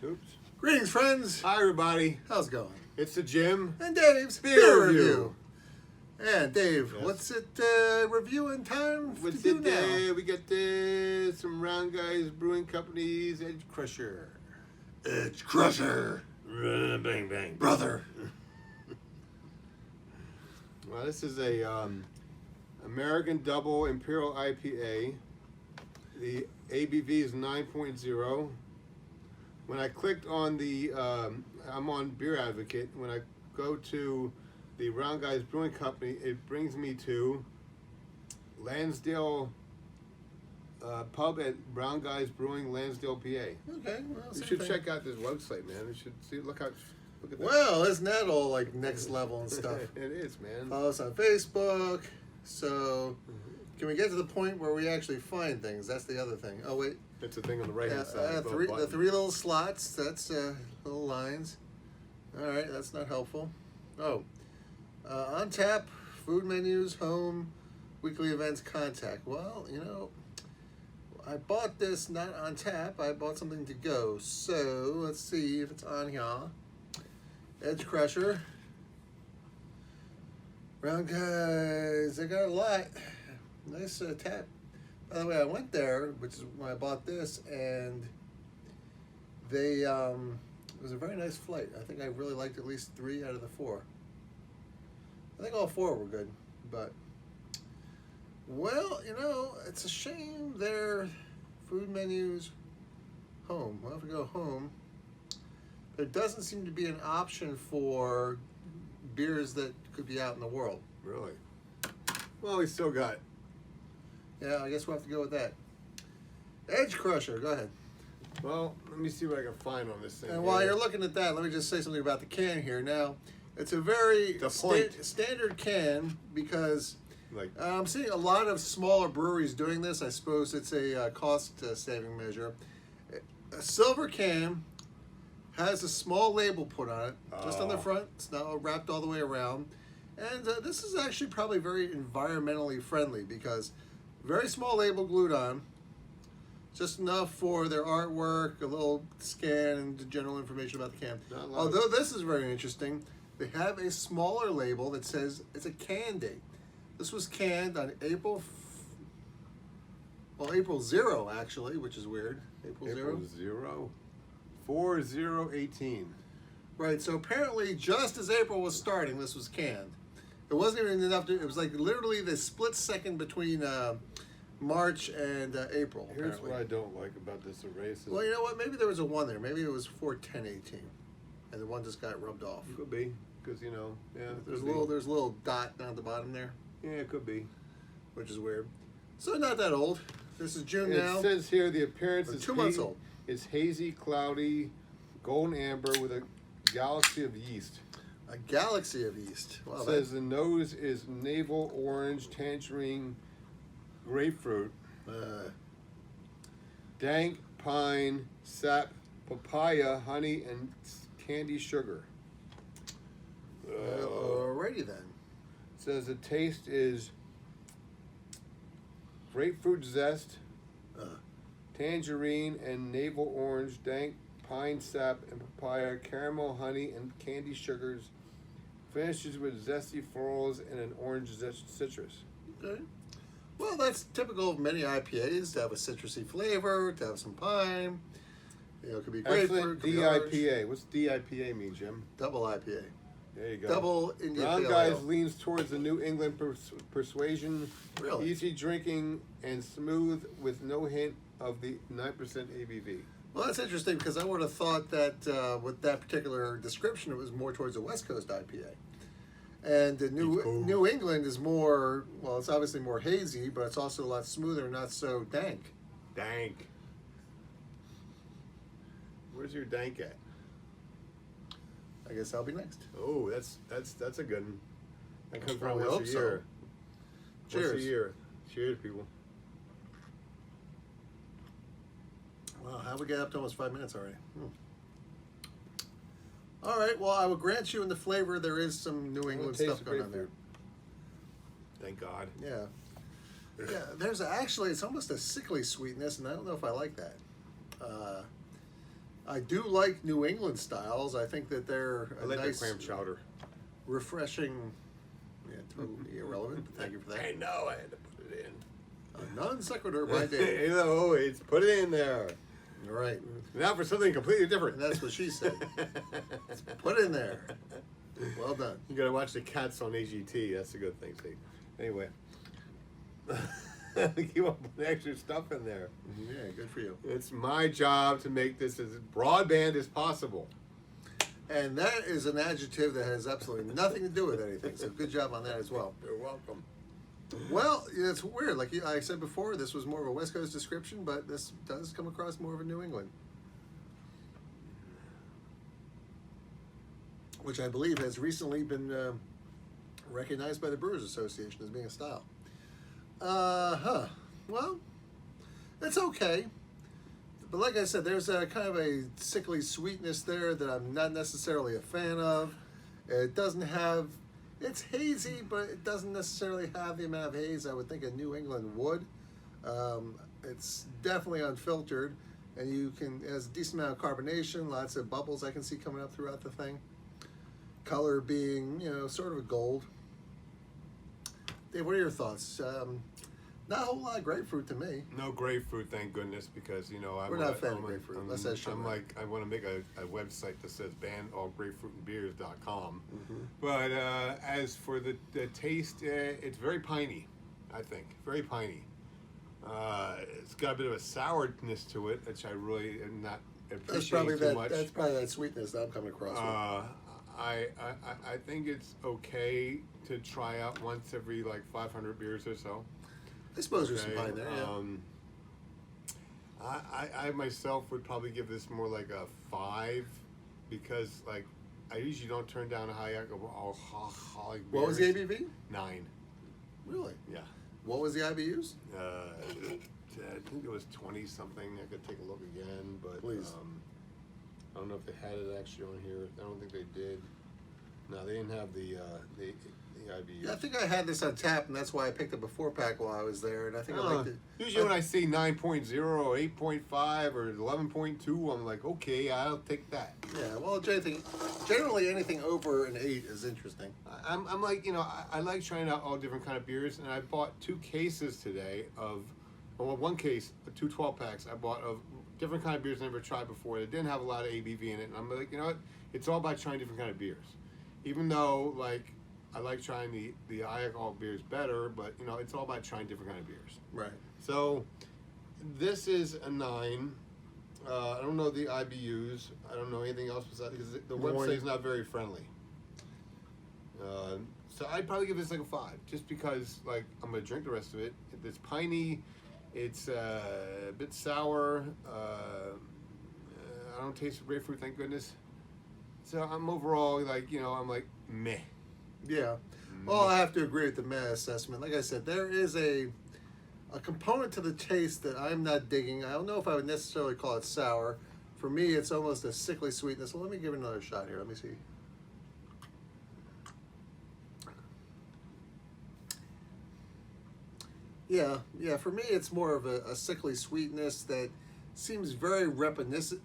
Oops. Greetings, friends. Hi, everybody. How's it going? It's the Jimm. And Dave's Beer Review. And Dave, Yes. what's it reviewing time to What's do it? now? We got some Round Guys Brewing Company's Edgecrusher. Edgecrusher, Bang, bang. brother. Well, this is a American Double Imperial IPA. The ABV is 9.0. When I clicked on the, I'm on Beer Advocate. When I go to the Round Guys Brewing Company, it brings me to Lansdale pub at Brown Guys Brewing, Lansdale, PA. Okay, well, You same should thing. check out this website, man. You should see. Look at that. Well, isn't that all like next level and stuff? It is, man. Follow us on Facebook. So, can we get to the point where we actually find things? That's the other thing. Oh wait, It's a thing on the right hand side. above the button. three little slots. That's little lines. All right, that's not helpful. Oh, on tap, food menus, home, weekly events, contact. Well, you know, I bought this not on tap. I bought something to go. So let's see if it's on here. Edgecrusher. Round Guys, they got a lot. Nice tap. By the way, I went there, which is when I bought this, and they it was a very nice flight. I think I really liked at least 3 out of the 4. I think all 4 were good, but well, you know, it's a shame their food menus home. Well, if we go home, there doesn't seem to be an option for beers that could be out in the world. Really? Well, we still got. Yeah, I guess we'll have to go with that. Edgecrusher, go ahead. Well, let me see what I can find on this thing. And while you're looking at that, let me just say something about the can here. Now, it's a very The point. standard can because Like, I'm seeing a lot of smaller breweries doing this. I suppose it's a cost-saving measure. A silver can has a small label put on it, just on the Oh. front. It's not wrapped all the way around. And this is actually probably very environmentally friendly because very small label glued on, just enough for their artwork, a little scan, and the general information about the can. Not a lot Although this is very interesting, they have a smaller label that says it's a can date. This was canned on April 0 actually, which is weird. April 0. 0. 4/0/18. Right, so apparently just as April was starting, this was canned. It wasn't even enough to, it was like literally the split second between March and April. Here's apparently. what I don't like about this array. Well, you know what? Maybe there was a 1 there. Maybe it was 4/10/18, and the 1 just got rubbed off. Could be, because you know, yeah. There's a could be. there's a little dot down at the bottom there, Yeah, it could be. which is weird. So not that old. This is June now. It says here the appearance Or is 2 months old. It's hazy, cloudy, golden amber with a galaxy of yeast. A galaxy of yeast. Wow, It says the nose is navel orange, tangerine, grapefruit, dank pine, sap, papaya, honey, and candy sugar. alrighty then. It says the taste is grapefruit zest, tangerine and navel orange, dank pine sap and papaya, caramel, honey, and candy sugars. Finishes with zesty florals and an orange citrus. Okay. Well, that's typical of many IPAs to have a citrusy flavor, to have some pine. You know, it could be grapefruit. Excellent could be orange. DIPA. What's DIPA mean, Jim? Double IPA. There you go. Double India Round Pale Guys Ale. leans towards the New England persuasion. Really? Easy drinking and smooth with no hint of the 9% ABV. Well, that's interesting because I would have thought that with that particular description, it was more towards a West Coast IPA. And the New England is more, well, it's obviously more hazy, but it's also a lot smoother, not so dank. Dank. Where's your dank at? I guess I'll be next. Oh, that's a good one. That comes Well, around we once hope a so. year. Cheers. Once a year. Cheers, people. Wow, how we get up to almost 5 minutes already? All right, well, I will grant you in the flavor there is some New England taste stuff going on there. grapefruit. Thank God. Yeah. Yeah, there's actually, it's almost a sickly sweetness, and I don't know if I like that. I do like New England styles. I think that they're I a like nice, the clam chowder. refreshing. Yeah, totally irrelevant. But thank you for that. I know, I had to put it in. A non sequitur by Dave. You know, always put it in there. All right, Now for something completely different. and that's what she said. Put it in there. Well done. You gotta watch the cats on AGT. That's a good thing, see. Anyway. Keep on putting extra stuff in there. Yeah, good for you. It's my job to make this as broadband as possible. And that is an adjective that has absolutely nothing to do with anything. So good job on that as well. You're welcome. Well, it's weird. Like I said before, this was more of a West Coast description, but this does come across more of a New England, which I believe has recently been recognized by the Brewers Association as being a style. Well, it's okay. But like I said, there's a kind of a sickly sweetness there that I'm not necessarily a fan of. It doesn't have, it's hazy, but it doesn't necessarily have the amount of haze I would think a New England would. It's definitely unfiltered, and you can, it has a decent amount of carbonation, lots of bubbles I can see coming up throughout the thing. Color being, you know, sort of a gold. Dave, what are your thoughts? Not a whole lot of grapefruit to me. No grapefruit, thank goodness, because you know We're not a fan of grapefruit, unless that's sugar. I'm like, I want to make a website that says banallgrapefruitandbeers.com. Mm-hmm. But as for the taste, it's very piney, I think, very piney. It's got a bit of a sourness to it, which I really am not appreciating too much. That's probably that sweetness that I'm coming across with. I think it's okay to try out once every like 500 beers or so. I suppose there's some pine there, yeah. I myself would probably give this more like a 5 because like I usually don't turn down a high alcoholic beers. What was the ABV? 9. Really? Yeah. What was the IBUs? I think it was 20 something. I could take a look again, but Please. I don't know if they had it actually on here. I don't think they did. No, they didn't have the IBUs. Yeah, I think I had this on tap, and that's why I picked up a 4-pack while I was there, and I think I liked it. Usually when I see 9.0 or 8.5 or 11.2, I'm like, okay, I'll take that. Yeah, well, generally anything over an 8 is interesting. I'm like, you know, I like trying out all different kind of beers, and I bought 2 cases today of, well, one case, 2 12-packs I bought of different kind of beers I never tried before. That didn't have a lot of ABV in it, and I'm like, you know what? It's all about trying different kind of beers. Even though, like, I like trying the high alcohol beers better, but you know, it's all about trying different kind of beers. Right. So this is a 9. I don't know the IBUs. I don't know anything else besides because the website is not very friendly. So I'd probably give this like a 5, just because like I'm gonna drink the rest of it. It's piney. It's a bit sour. I don't taste the grapefruit, thank goodness. So I'm overall like, you know, I'm like meh. Yeah. Well, I have to agree with the meh assessment. Like I said, there is a component to the taste that I'm not digging. I don't know if I would necessarily call it sour. For me, it's almost a sickly sweetness. So let me give it another shot here. Let me see. Yeah. For me, it's more of a sickly sweetness that seems very reminiscent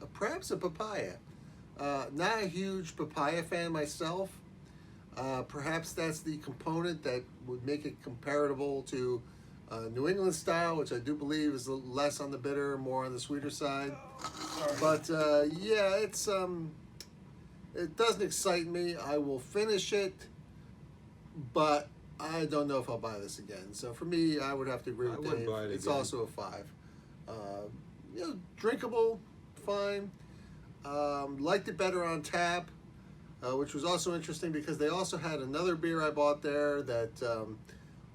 of perhaps a papaya. Not a huge papaya fan myself. Perhaps that's the component that would make it comparable to New England style, which I do believe is less on the bitter, more on the sweeter side. But yeah, it doesn't excite me. I will finish it, but I don't know if I'll buy this again. So for me, I would have to agree with Dave. It's also a 5. You know, drinkable, fine. Liked it better on tap. Which was also interesting because they also had another beer I bought there that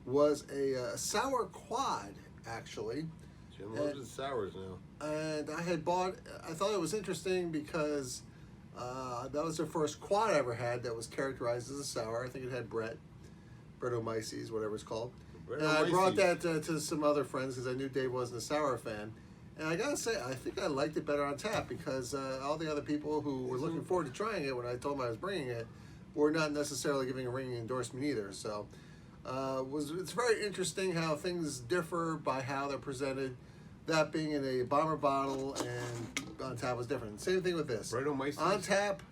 was a sour quad, actually. Jimm loves his sours now. And I thought it was interesting because that was the first quad I ever had that was characterized as a sour. I think it had Brettanomyces, whatever it's called. And I brought that to some other friends because I knew Dave wasn't a sour fan. And I gotta say, I think I liked it better on tap because all the other people who were looking forward to trying it when I told them I was bringing it were not necessarily giving a ringing endorsement either. So it's very interesting how things differ by how they're presented. that being in a bomber bottle and on tap was different. Same thing with this. Bredomeister? On tap,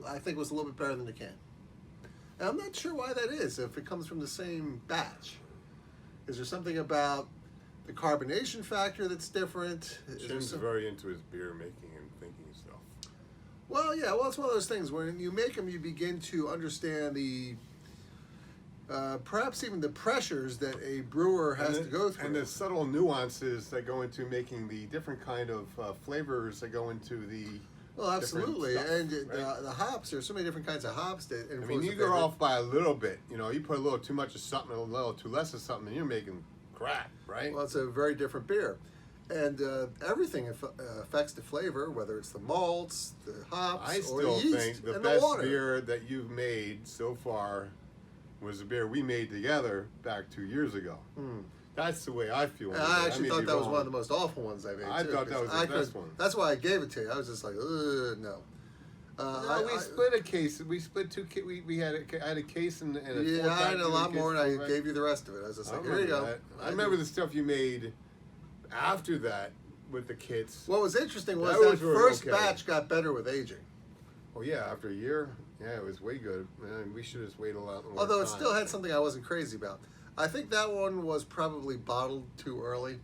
I think was a little bit better than the can. And I'm not sure why that is, if it comes from the same batch. Is there something about the carbonation factor that's different? Jimm's very into his beer making and thinking stuff. Well, yeah, well, it's one of those things. When you make them, you begin to understand the, perhaps even the pressures that a brewer has to go through. And the subtle nuances that go into making the different kind of flavors that go into the Well, absolutely, stuff, and right? the hops. There's so many different kinds of hops that. I mean, you go off by a little bit. You know, you put a little too much of something, a little too less of something, and you're making crap, right? Well, it's a very different beer, and everything affects the flavor, whether it's the malts, the hops, I or still the yeast think the and best the water. beer that you've made so far was the beer we made together back 2 years ago. That's the way I feel. And I actually thought that was one of the most awful ones I made. I too, thought that was the best one. That's why I gave it to you. I was just like, no. No, we split a case. We split two. We had I had a case and a Yeah, I had a lot more, and I right? gave you the rest of it. I was just I like, here you go. that. I remember the stuff you made after that with the kits. What was interesting was That that was really first okay. batch got better with aging. Oh yeah, after a year, yeah, it was way good. Man, we should have waited a lot more. Although it time. still had something I wasn't crazy about. I think that one was probably bottled too early.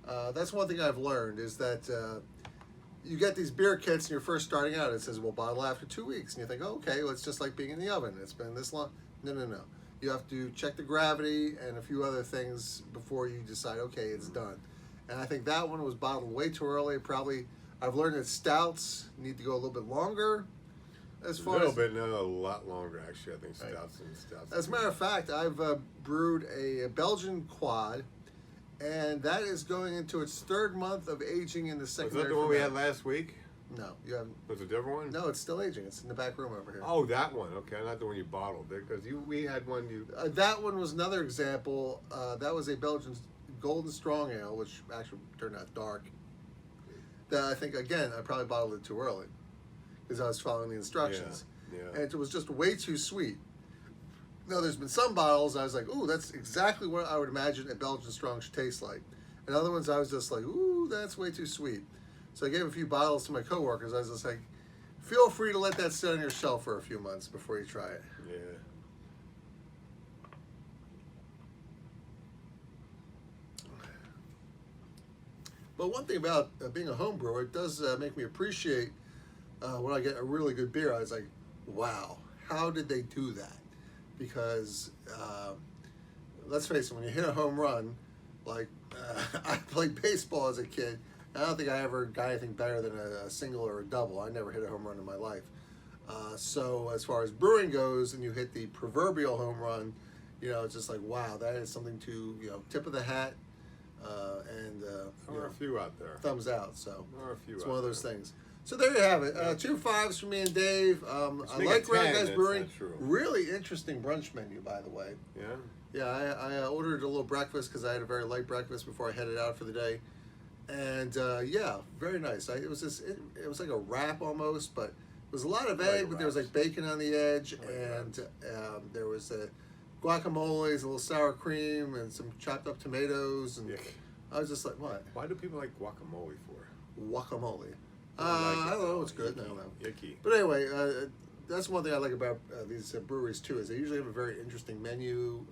That's one thing I've learned is that you get these beer kits and you're first starting out. It says, well, bottle after 2 weeks. And you think, oh, okay, well, it's just like being in the oven. It's been this long. No. You have to check the gravity and a few other things before you decide, okay, it's done. And I think that one was bottled way too early. Probably, I've learned that stouts need to go a little bit longer. As A far little as, bit, no, a lot longer actually. I think Right. stouts. As a matter of fact, I've brewed a Belgian quad, and that is going into its third month of aging in the Was secondary. that the one we had ferment. last week? No, you haven't. Was it a different one? No, it's still aging. It's in the back room over here. Oh, that one. Okay, not the one you bottled. Because we had one you. That one was another example. That was a Belgian Golden Strong Ale, which actually turned out dark. That I think, again, I probably bottled it too early because I was following the instructions. Yeah. And it was just way too sweet. Now, there's been some bottles I was like, ooh, that's exactly what I would imagine a Belgian Strong should taste like. And other ones I was just like, ooh, that's way too sweet. So I gave a few bottles to my coworkers. I was just like, feel free to let that sit on your shelf for a few months before you try it. Yeah. But one thing about being a home brewer, it does make me appreciate when I get a really good beer. I was like, wow, how did they do that? Because let's face it, when you hit a home run, like I played baseball as a kid, I don't think I ever got anything better than a single or a double. I never hit a home run in my life. So as far as brewing goes, and you hit the proverbial home run, you know, it's just like, wow, that is something to, you know, tip of the hat. There are a few out there. Thumbs out. So There are a few it's out one of those there. thing. So there you have it. 2 5s for me and Dave. I make like it Red 10, Guys that's Brewing. not true. Really interesting brunch menu, by the way. Yeah. Yeah, I ordered a little breakfast because I had a very light breakfast before I headed out for the day, and yeah, very nice. It was just it was like a wrap almost, but it was a lot of I like egg, but there was wraps. like bacon on the edge, I like and there was guacamole, a little sour cream, and some chopped up tomatoes, and Yuck. I was just like, what? Why do people like guacamole for? Guacamole. I I don't know. It's good. I Yucky. don't know. Yucky. But anyway, that's one thing I like about these breweries too. Is they usually have a very interesting menu.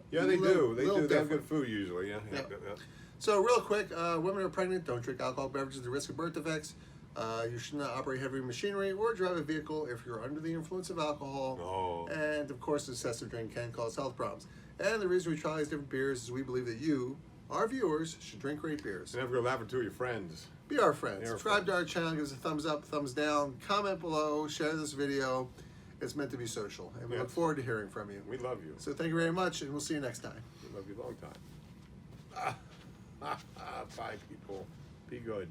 Yeah, they do. They little do. They have different. good food usually. Yeah. Yeah. Yeah. So real quick, women who are pregnant, don't drink alcohol beverages at the risk of birth defects. You should not operate heavy machinery or drive a vehicle if you're under the influence of alcohol. Oh. And of course, excessive drinking can cause health problems. And the reason we try these different beers is we believe that you, our viewers, should drink great beers. And never go laughing to your friends. Be our friends. Be our Subscribe to our channel, give us a thumbs up, thumbs down, comment below, share this video. It's meant to be social, and we look Yes. forward to hearing from you. We love you. So thank you very much, and we'll see you next time. We love you a long time. Bye, people. Be good.